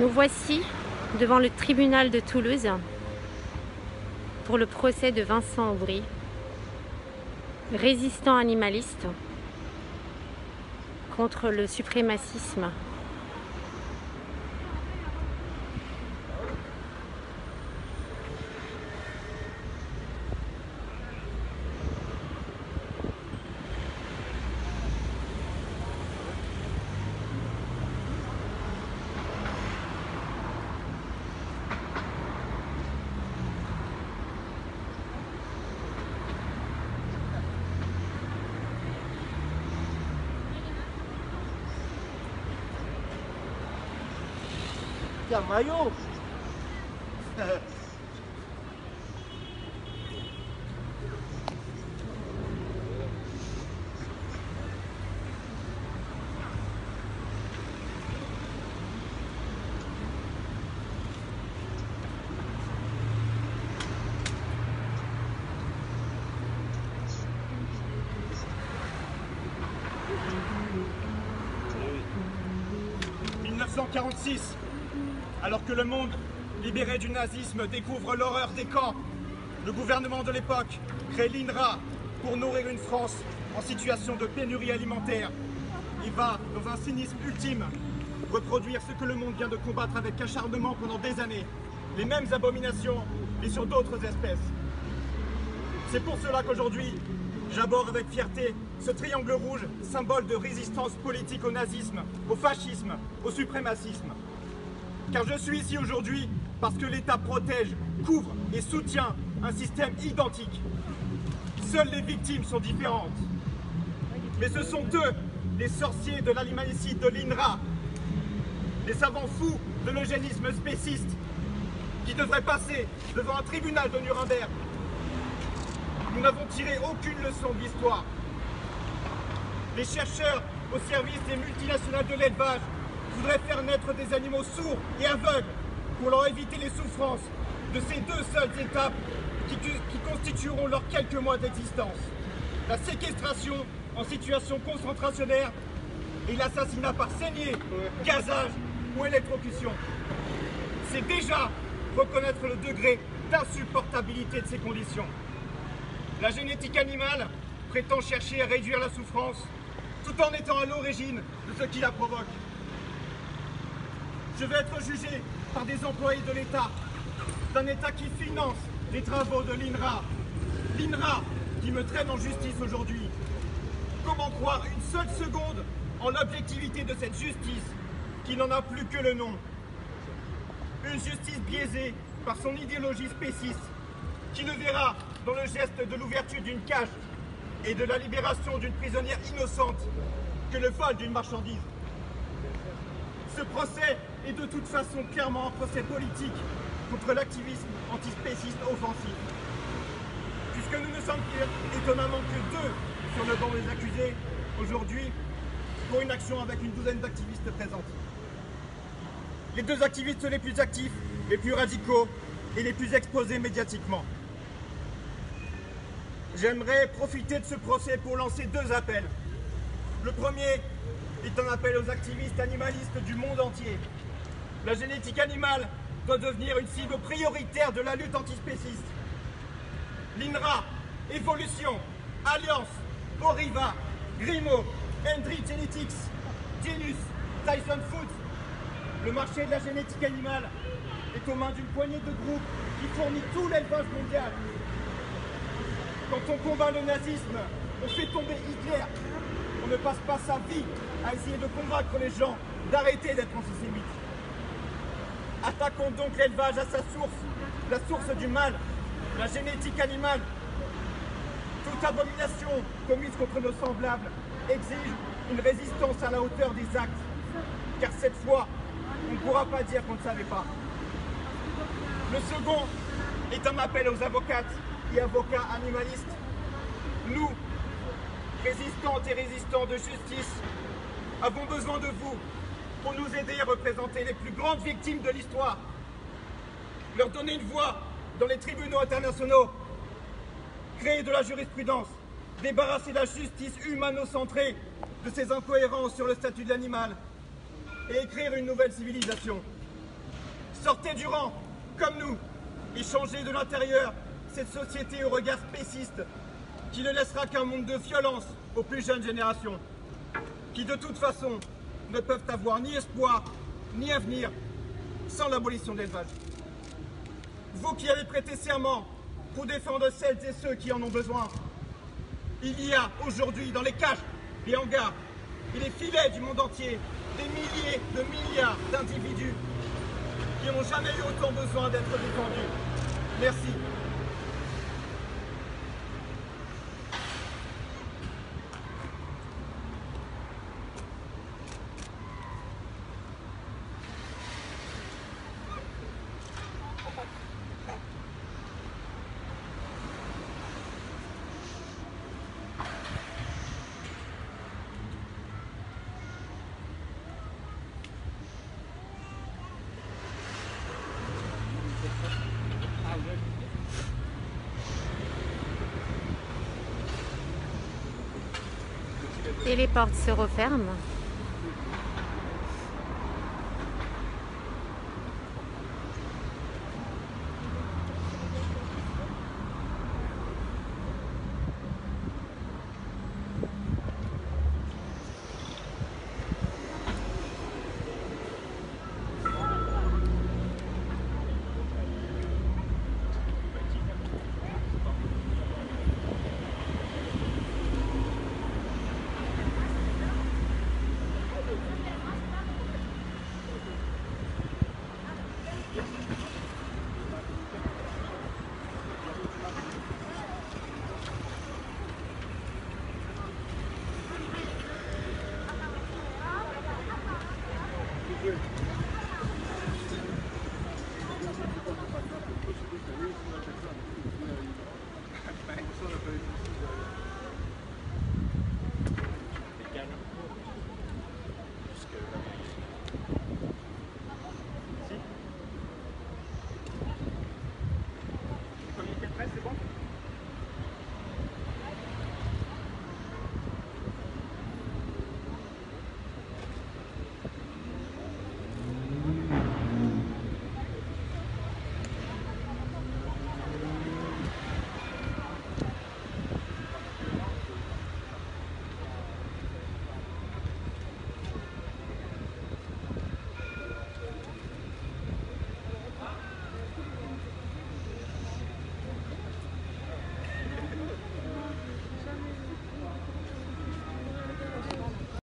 Nous voici devant le tribunal de Toulouse pour le procès de Vincent Aubry, résistant animaliste contre le suprémacisme. Tiens, maillot. « 1946, alors que le monde, libéré du nazisme, découvre l'horreur des camps, le gouvernement de l'époque crée l'INRA pour nourrir une France en situation de pénurie alimentaire. Il va, dans un cynisme ultime, reproduire ce que le monde vient de combattre avec acharnement pendant des années, les mêmes abominations, mais sur d'autres espèces. C'est pour cela qu'aujourd'hui, j'aborde avec fierté ce triangle rouge, symbole de résistance politique au nazisme, au fascisme, au suprémacisme. Car je suis ici aujourd'hui parce que l'État protège, couvre et soutient un système identique. Seules les victimes sont différentes. Mais ce sont eux, les sorciers de l'animalicide de l'INRA, les savants fous de l'eugénisme spéciste, qui devraient passer devant un tribunal de Nuremberg. Nous n'avons tiré aucune leçon de l'histoire. Les chercheurs au service des multinationales de l'élevage voudraient faire naître des animaux sourds et aveugles pour leur éviter les souffrances de ces deux seules étapes qui constitueront leurs quelques mois d'existence. La séquestration en situation concentrationnaire et l'assassinat par saignée, gazage ou électrocution. C'est déjà reconnaître le degré d'insupportabilité de ces conditions. La génétique animale prétend chercher à réduire la souffrance tout en étant à l'origine de ce qui la provoque. Je vais être jugé par des employés de l'État, d'un État qui finance les travaux de l'INRA. L'INRA qui me traîne en justice aujourd'hui. Comment croire une seule seconde en l'objectivité de cette justice qui n'en a plus que le nom? Une justice biaisée par son idéologie spéciste qui ne verra dans le geste de l'ouverture d'une cage et de la libération d'une prisonnière innocente que le vol d'une marchandise. Ce procès est de toute façon clairement un procès politique contre l'activisme antispéciste offensif. Puisque nous ne sommes étonnamment que deux sur le banc des accusés aujourd'hui pour une action avec une douzaine d'activistes présentes. Les deux activistes les plus actifs, les plus radicaux et les plus exposés médiatiquement. J'aimerais profiter de ce procès pour lancer deux appels. Le premier est un appel aux activistes animalistes du monde entier. La génétique animale doit devenir une cible prioritaire de la lutte antispéciste. L'INRA, Evolution, Alliance, Oriva, Grimaud, Hendry Genetics, Genus, Tyson Foods. Le marché de la génétique animale est aux mains d'une poignée de groupes qui fournit tout l'élevage mondial. Quand on combat le nazisme, on fait tomber Hitler. On ne passe pas sa vie à essayer de convaincre les gens d'arrêter d'être antisémites. Attaquons donc l'élevage à sa source, la source du mal, la génétique animale. Toute abomination commise contre nos semblables exige une résistance à la hauteur des actes. Car cette fois, on ne pourra pas dire qu'on ne savait pas. Le second est un appel aux avocates et avocats animalistes. Nous, résistantes et résistants de justice, avons besoin de vous pour nous aider à représenter les plus grandes victimes de l'histoire. Leur donner une voix dans les tribunaux internationaux, créer de la jurisprudence, débarrasser la justice humano-centrée de ses incohérences sur le statut de l'animal et écrire une nouvelle civilisation. Sortez du rang, comme nous, et changez de l'intérieur cette société au regard spéciste qui ne laissera qu'un monde de violence aux plus jeunes générations, qui de toute façon ne peuvent avoir ni espoir, ni avenir sans l'abolition de l'élevage. Vous qui avez prêté serment pour défendre celles et ceux qui en ont besoin, il y a aujourd'hui dans les cages, les hangars et les filets du monde entier des milliers de milliards d'individus qui n'ont jamais eu autant besoin d'être défendus. Merci. Et les portes se referment.